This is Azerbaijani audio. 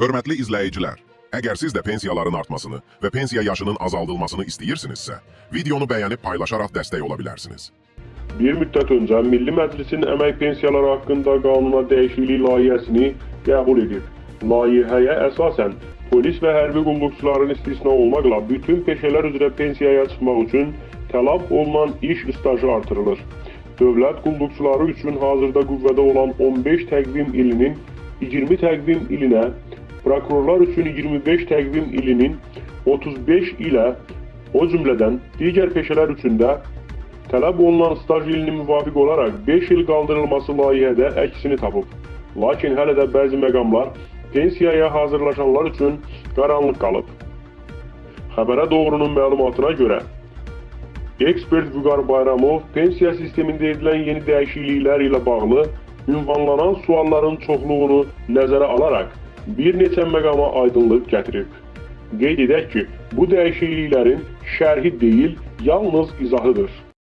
Hörmətli izləyicilər, əgər siz də pensiyaların artmasını və pensiya yaşının azaldılmasını istəyirsinizsə, videonu bəyənib paylaşaraq dəstək ola bilərsiniz. Bir müddət öncə Milli Məclisin əmək pensiyaları haqqında qanuna dəyişiklik layihəsini qəbul edib. Layihəyə əsasən polis və hərbi qulluqçuların istisna olmaqla bütün peşələr üzrə pensiyaya çıxmaq üçün tələb olunan iş stajı artırılır. Dövlət qulluqçuları üçün hazırda qüvvədə olan 15 təqvim ilinin 20 təqvim ilinə, prokurorlar üçün 25 təqvim ilinin 35 ilə, o cümlədən digər peşələr üçün də tələb olunan staj ilini müvafiq olaraq 5 il qaldırılması layihədə əksini tapıb. Lakin hələ də bəzi məqamlar pensiyaya hazırlaşanlar üçün qaranlıq qalıb. Xəbərə Doğrunun məlumatına görə, ekspert Vüqar Bayramov pensiya sistemində edilən yeni dəyişikliklər ilə bağlı ünvanlanan sualların çoxluğunu nəzərə alaraq bir neçə məqama aydınlıq gətirib. Qeyd edək ki, bu dəyişikliklərin şərhi deyil, yalnız izahıdır.